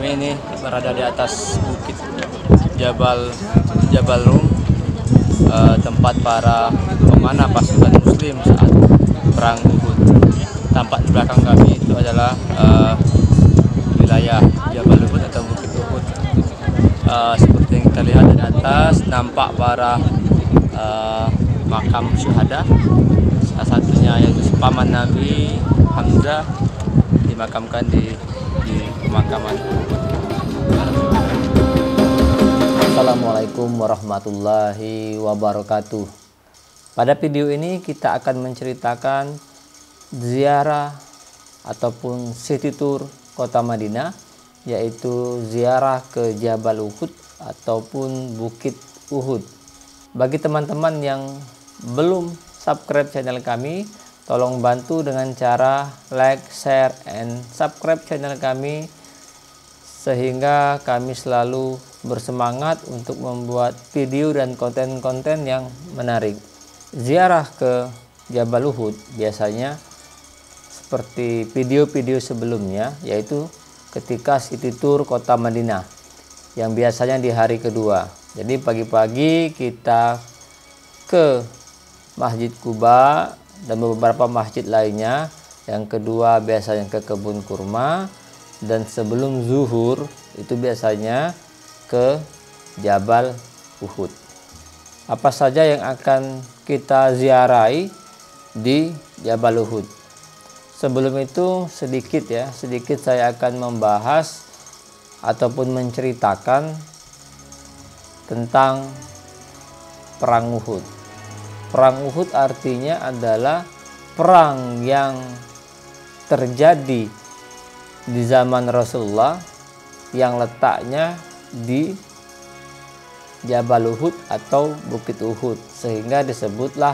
Kami ini berada di atas bukit Jabal Jabal Rum, tempat para pemanah pasukan Muslim saat perang Uhud. Tampak di belakang kami itu adalah wilayah Jabal Uhud atau Bukit Uhud. Seperti yang kita lihat dari atas, nampak para makam syuhada. Salah satunya yaitu paman Nabi Hamzah dimakamkan di pemakaman Uhud. Assalamualaikum warahmatullahi wabarakatuh. Pada video ini kita akan menceritakan ziarah ataupun city tour kota Madinah, yaitu ziarah ke Jabal Uhud ataupun Bukit Uhud. Bagi teman-teman yang belum subscribe channel kami, tolong bantu dengan cara like, share, and subscribe channel kami sehingga kami selalu bersemangat untuk membuat video dan konten-konten yang menarik. Ziarah ke Jabal Uhud biasanya seperti video-video sebelumnya, yaitu ketika city tour kota Madinah yang biasanya di hari kedua. Jadi pagi-pagi kita ke Masjid Quba dan beberapa masjid lainnya. Yang kedua biasanya ke kebun kurma, dan sebelum zuhur itu biasanya ke Jabal Uhud. Apa saja yang akan kita ziarahi di Jabal Uhud? Sebelum itu sedikit saya akan membahas ataupun menceritakan tentang perang Uhud. Perang Uhud artinya adalah perang yang terjadi di zaman Rasulullah yang letaknya di Jabal Uhud atau Bukit Uhud, sehingga disebutlah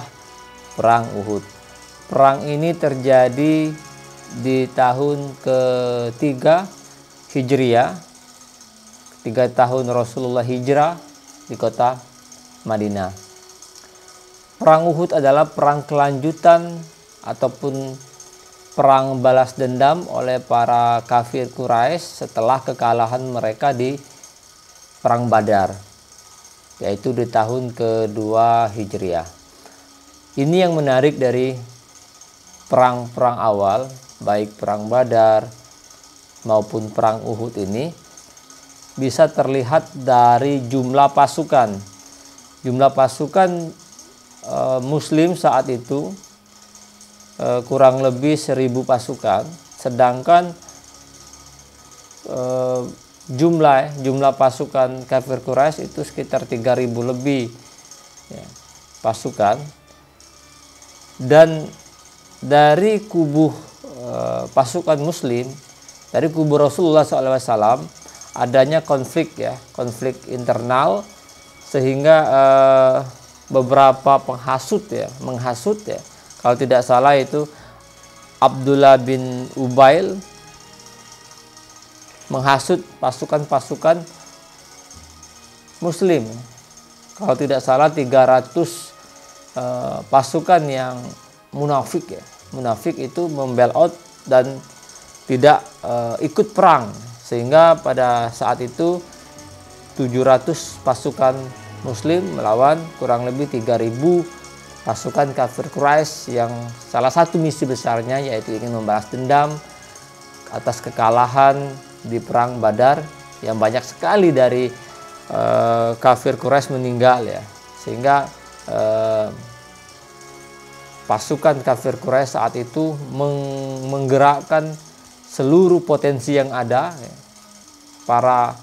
perang Uhud. Perang ini terjadi di tahun ketiga Hijriah, 3 tahun Rasulullah hijrah di kota Madinah. Perang Uhud adalah perang kelanjutan ataupun perang balas dendam oleh para kafir Quraisy setelah kekalahan mereka di perang Badar, yaitu di tahun kedua Hijriah. Ini yang menarik dari perang-perang awal, baik perang Badar maupun perang Uhud ini, bisa terlihat dari jumlah pasukan. Jumlah pasukan Muslim saat itu kurang lebih 1.000 pasukan, sedangkan jumlah pasukan kafir Quraisy itu sekitar 3.000 lebih pasukan. Dan dari kubu pasukan Muslim, dari kubu Rasulullah SAW, adanya konflik internal, sehingga beberapa menghasut kalau tidak salah itu Abdullah bin Ubail menghasut pasukan-pasukan Muslim. Kalau tidak salah 300 pasukan yang munafik itu membailout dan tidak ikut perang, sehingga pada saat itu 700 pasukan Muslim melawan kurang lebih 3.000 pasukan kafir Quraisy, yang salah satu misi besarnya yaitu ingin membalas dendam atas kekalahan di perang Badar, yang banyak sekali dari kafir Quraisy meninggal sehingga pasukan kafir Quraisy saat itu menggerakkan seluruh potensi yang ada. Para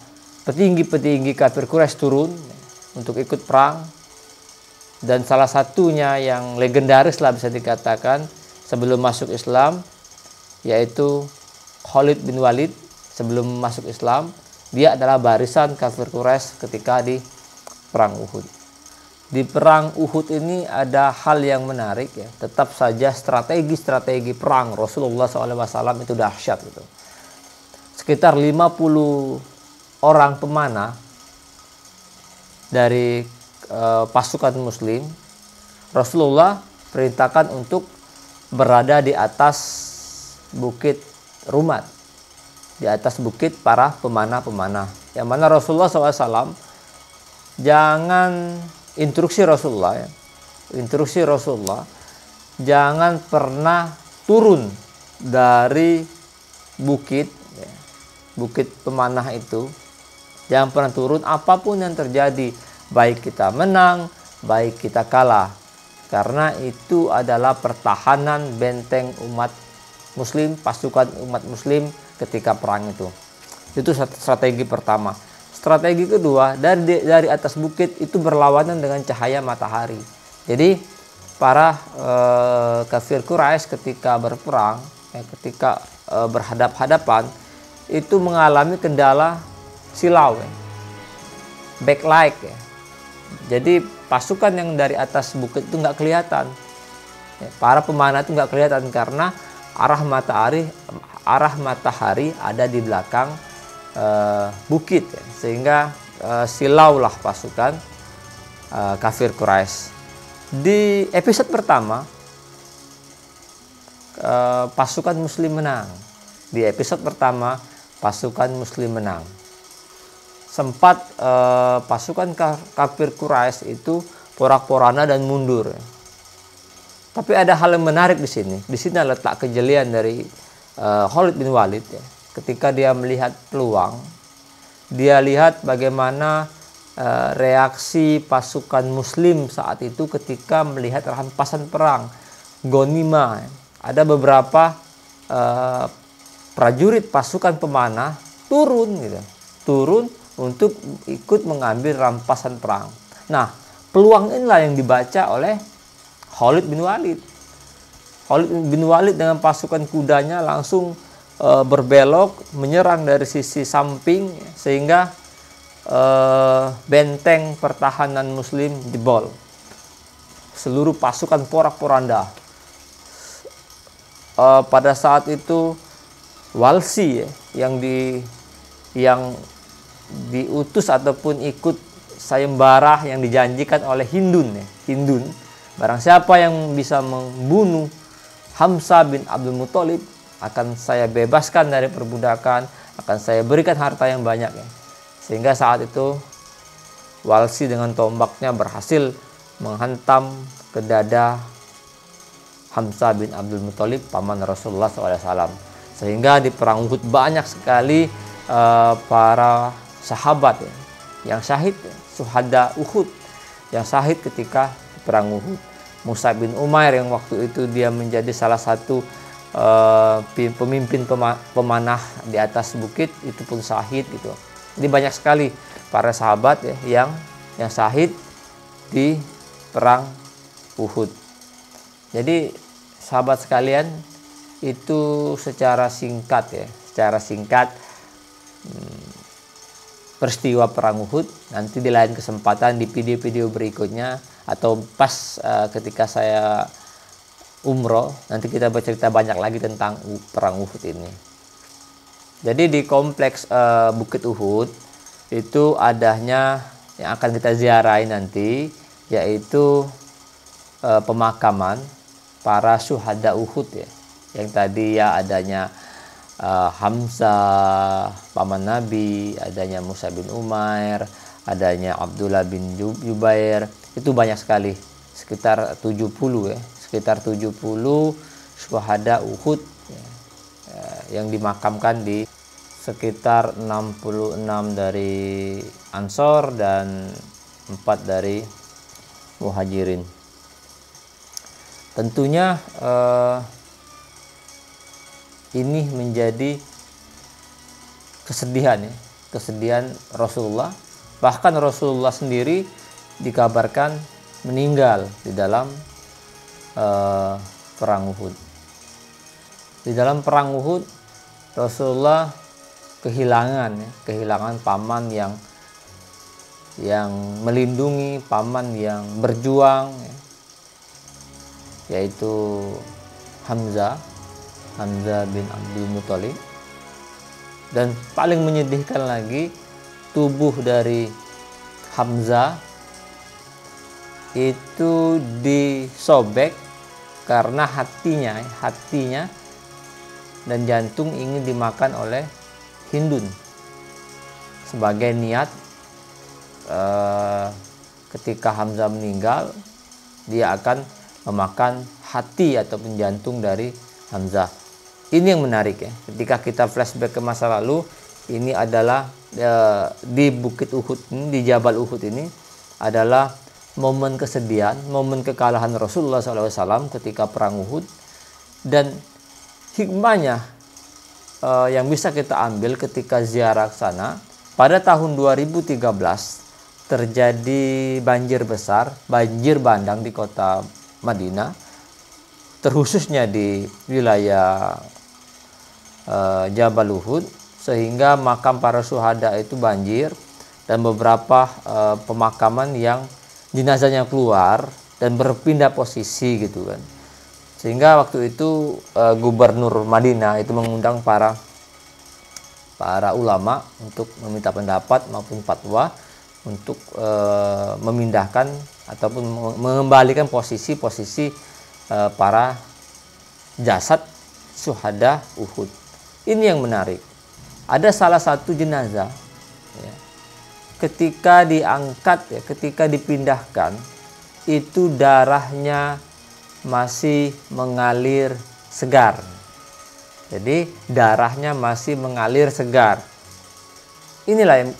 petinggi-petinggi kafir Quraisy turun untuk ikut perang, dan salah satunya yang legendaris lah bisa dikatakan sebelum masuk Islam, yaitu Khalid bin Walid. Sebelum masuk Islam, dia adalah barisan kafir Quraisy ketika di perang Uhud. Di perang Uhud ini ada hal yang menarik tetap saja strategi perang Rasulullah SAW itu dahsyat gitu. Sekitar 50 orang pemanah dari pasukan Muslim, Rasulullah perintahkan untuk berada di atas Bukit Rumat. di atas bukit para pemanah-pemanah. Yang mana Rasulullah SAW, jangan instruksi Rasulullah ya. Instruksi Rasulullah, jangan pernah turun dari bukit ya, bukit pemanah itu. Jangan pernah turun apapun yang terjadi, baik kita menang, baik kita kalah. Karena itu adalah pertahanan benteng umat muslim, pasukan umat muslim ketika perang itu. Itu strategi pertama. Strategi kedua, dari atas bukit itu berlawanan dengan cahaya matahari. Jadi para kafir Quraisy ketika berperang, ketika berhadap-hadapan, itu mengalami kendala silau, backlight ya. Jadi pasukan yang dari atas bukit itu nggak kelihatan, para pemanah itu nggak kelihatan karena arah matahari ada di belakang bukit ya. Sehingga silaulah pasukan kafir Quraisy. Di episode pertama pasukan muslim menang. Di episode pertama pasukan muslim menang. Sempat pasukan kafir Quraisy itu porak-poranda dan mundur. Tapi ada hal yang menarik di sini. Di sini letak kejelian dari Khalid bin Walid ya. Ketika dia melihat peluang, dia lihat bagaimana reaksi pasukan muslim saat itu ketika melihat rampasan perang, ghanimah. Ada beberapa prajurit pasukan pemanah turun gitu. Turun untuk ikut mengambil rampasan perang. Nah, peluang inilah yang dibaca oleh Khalid bin Walid. Khalid bin Walid dengan pasukan kudanya langsung berbelok menyerang dari sisi samping sehingga benteng pertahanan muslim jebol. Seluruh pasukan porak-poranda. Pada saat itu Walsi yang diutus ataupun ikut sayembara yang dijanjikan oleh Hindun. Barang siapa yang bisa membunuh Hamzah bin Abdul Muthalib, akan saya bebaskan dari perbudakan, akan saya berikan harta yang banyak ya. Sehingga saat itu Walsi dengan tombaknya berhasil menghantam ke dada Hamzah bin Abdul Muthalib, paman Rasulullah SAW. Sehingga di perang Uhud banyak sekali para sahabat ya, yang syahid, syuhada Uhud, yang syahid ketika perang Uhud. Mus'ab bin Umair yang waktu itu dia menjadi salah satu pemimpin pemanah di atas bukit, itu pun syahid gitu. Jadi banyak sekali para sahabat ya, yang syahid di perang Uhud. Jadi sahabat sekalian, itu secara singkat peristiwa perang Uhud. Nanti di lain kesempatan di video-video berikutnya atau pas ketika saya umroh, nanti kita bercerita banyak lagi tentang perang Uhud ini. Jadi di kompleks Bukit Uhud itu adanya yang akan kita ziarahi nanti, yaitu pemakaman para syuhada Uhud ya. Yang tadi ya adanya Hamzah paman Nabi, adanya Mus'ab bin Umair, adanya Abdullah bin Jubair. Itu banyak sekali, sekitar 70 ya, sekitar 70 syuhada Uhud ya, yang dimakamkan di sekitar 66 dari Ansor dan 4 dari Muhajirin. Tentunya ini menjadi kesedihan ya, kesedihan Rasulullah. Bahkan Rasulullah sendiri dikabarkan meninggal di dalam perang Uhud. Di dalam perang Uhud Rasulullah kehilangan paman yang melindungi, paman yang berjuang ya, yaitu Hamzah bin Abdul Muthalib. Dan paling menyedihkan lagi, tubuh dari Hamzah itu disobek karena hatinya dan jantung ingin dimakan oleh Hindun sebagai niat ketika Hamzah meninggal, dia akan memakan hati ataupun jantung dari Hamzah. Ini yang menarik ya. Ketika kita flashback ke masa lalu, ini adalah di Bukit Uhud ini, di Jabal Uhud ini adalah momen kesedihan, momen kekalahan Rasulullah SAW ketika perang Uhud. Dan hikmahnya yang bisa kita ambil ketika ziarah ke sana, pada tahun 2013 terjadi banjir besar, banjir bandang di kota Madinah, terkhususnya di wilayah Jabal Uhud, sehingga makam para syuhada itu banjir dan beberapa pemakaman yang jenazahnya keluar dan berpindah posisi gitu kan. Sehingga waktu itu gubernur Madinah itu mengundang para ulama untuk meminta pendapat maupun fatwa untuk memindahkan ataupun mengembalikan posisi-posisi para jasad syuhada Uhud. Ini yang menarik. Ada salah satu jenazah ya, ketika diangkat ya, ketika dipindahkan itu darahnya masih mengalir segar. Jadi darahnya masih mengalir segar. Inilah yang,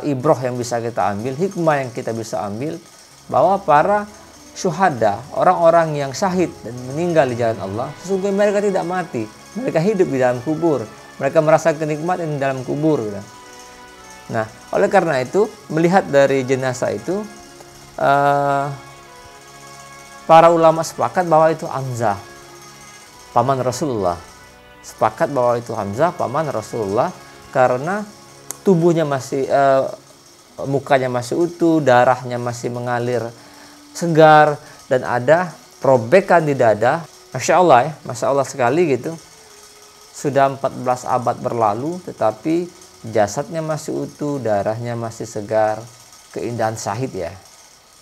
ibroh yang bisa kita ambil, hikmah yang kita bisa ambil, bahwa para syuhada, orang-orang yang syahid dan meninggal di jalan Allah, sesungguhnya mereka tidak mati, mereka hidup di dalam kubur, mereka merasa kenikmatan di dalam kubur. Nah, oleh karena itu, melihat dari jenazah itu, para ulama sepakat bahwa itu Hamzah, paman Rasulullah. Sepakat bahwa itu Hamzah, paman Rasulullah, karena tubuhnya masih, mukanya masih utuh, darahnya masih mengalir segar, dan ada robekan di dada. Masya Allah ya, Masya Allah sekali gitu. Sudah 14 abad berlalu, tetapi jasadnya masih utuh, darahnya masih segar. Keindahan syahid ya.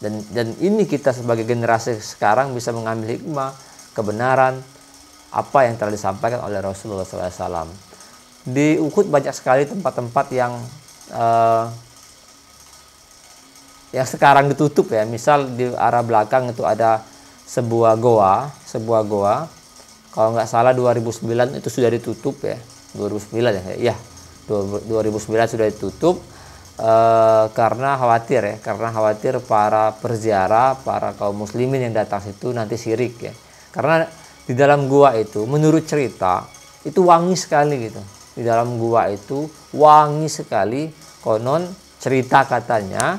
Dan ini kita sebagai generasi sekarang bisa mengambil hikmah, kebenaran apa yang telah disampaikan oleh Rasulullah SAW. Di Uhud banyak sekali tempat-tempat yang sekarang ditutup ya. Misal di arah belakang itu ada sebuah goa. Kalau nggak salah 2009 itu sudah ditutup ya. 2009 ya. Iya, 2009 sudah ditutup. Karena khawatir para perziarah, para kaum muslimin yang datang situ nanti syirik ya. Karena di dalam gua itu menurut cerita itu wangi sekali gitu. Di dalam gua itu wangi sekali, konon cerita katanya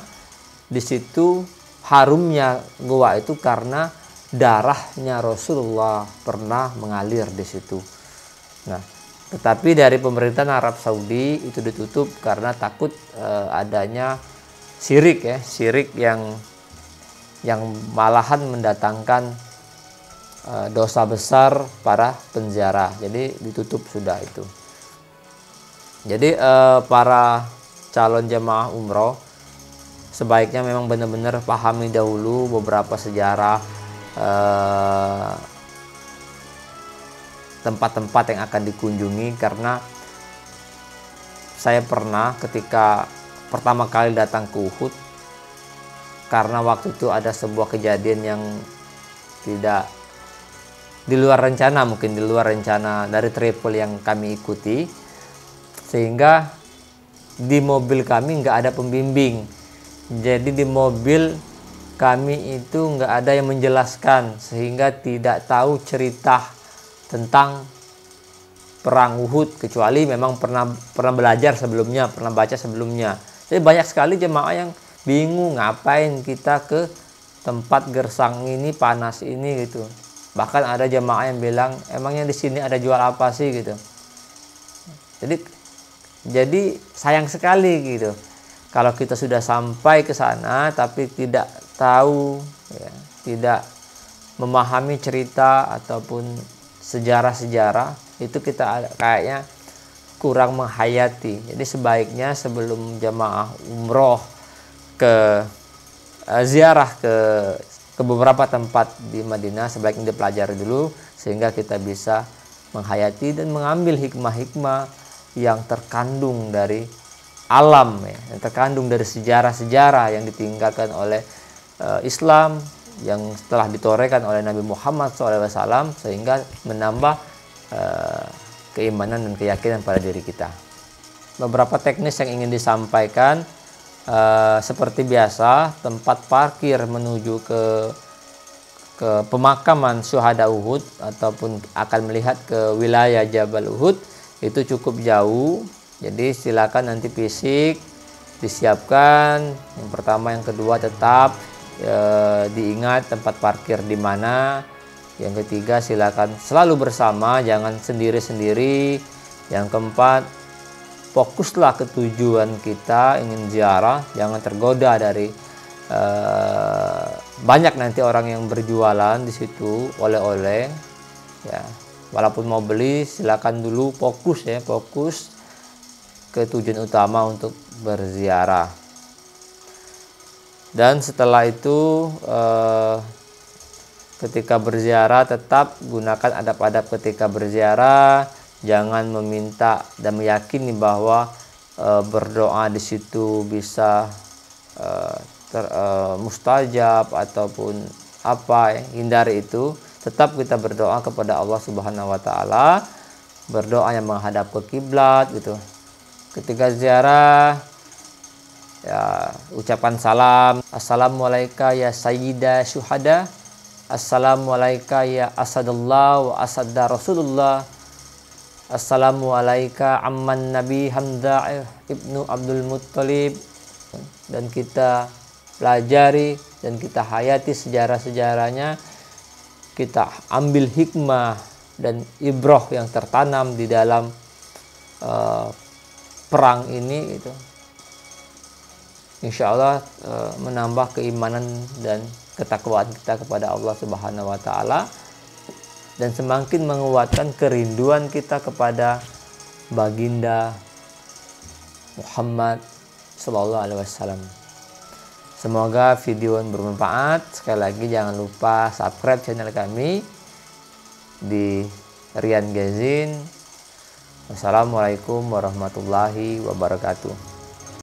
di situ harumnya gua itu karena darahnya Rasulullah pernah mengalir di situ. Nah, tetapi dari pemerintahan Arab Saudi itu ditutup karena takut adanya syirik ya, syirik yang malahan mendatangkan dosa besar para penziarah. Jadi ditutup sudah itu. Jadi para calon jemaah umroh sebaiknya memang benar-benar pahami dahulu beberapa sejarah tempat-tempat yang akan dikunjungi, karena saya pernah ketika pertama kali datang ke Uhud, karena waktu itu ada sebuah kejadian yang tidak di luar rencana, mungkin di luar rencana dari travel yang kami ikuti, sehingga di mobil kami nggak ada pembimbing. Jadi di mobil kami itu nggak ada yang menjelaskan, sehingga tidak tahu cerita tentang perang Uhud, kecuali memang pernah belajar sebelumnya, pernah baca sebelumnya. Jadi banyak sekali jemaah yang bingung ngapain kita ke tempat gersang ini, panas ini gitu. Bahkan ada jemaah yang bilang, emangnya di sini ada jual apa sih gitu. Jadi sayang sekali gitu. Kalau kita sudah sampai ke sana tapi tidak tahu ya, tidak memahami cerita ataupun sejarah-sejarah, itu kita kayaknya kurang menghayati. Jadi sebaiknya sebelum jemaah umroh ke ziarah ke beberapa tempat di Madinah, sebaiknya dipelajari dulu sehingga kita bisa menghayati dan mengambil hikmah-hikmah yang terkandung dari alam, ya, yang terkandung dari sejarah-sejarah yang ditinggalkan oleh Islam, yang telah ditorehkan oleh Nabi Muhammad SAW, sehingga menambah keimanan dan keyakinan pada diri kita. Beberapa teknis yang ingin disampaikan, seperti biasa, tempat parkir menuju ke pemakaman syuhada Uhud ataupun akan melihat ke wilayah Jabal Uhud itu cukup jauh. Jadi silakan nanti fisik disiapkan. Yang pertama, yang kedua tetap diingat tempat parkir di mana. Yang ketiga, silakan selalu bersama, jangan sendiri-sendiri. Yang keempat, fokuslah ke tujuan kita, ingin ziarah, jangan tergoda dari banyak nanti orang yang berjualan di situ oleh-oleh, ya. Walaupun mau beli, silakan dulu fokus ke tujuan utama untuk berziarah. Dan setelah itu ketika berziarah tetap gunakan adab-adab ketika berziarah. Jangan meminta dan meyakini bahwa berdoa di situ bisa mustajab ataupun apa, ya. Hindari itu. Tetap kita berdoa kepada Allah Subhanahu wa taala, berdoa yang menghadap ke kiblat gitu. Ketika ziarah, ya, ucapan salam, assalamualaikum ya sayyida syuhada, assalamualaikum ya asadullah wa asadda rasulullah, assalamualaikum amman nabi Hamzah ibnu Abdul Muttalib. Dan kita pelajari dan kita hayati sejarah-sejarahnya, kita ambil hikmah dan ibroh yang tertanam di dalam perang ini gitu. Insya Allah menambah keimanan dan ketakwaan kita kepada Allah Subhanahu wa taala, dan semakin menguatkan kerinduan kita kepada baginda Muhammad Sallallahu Alaihi Wasallam. Semoga video ini bermanfaat. Sekali lagi jangan lupa subscribe channel kami di Rian Gazin. Wassalamualaikum warahmatullahi wabarakatuh.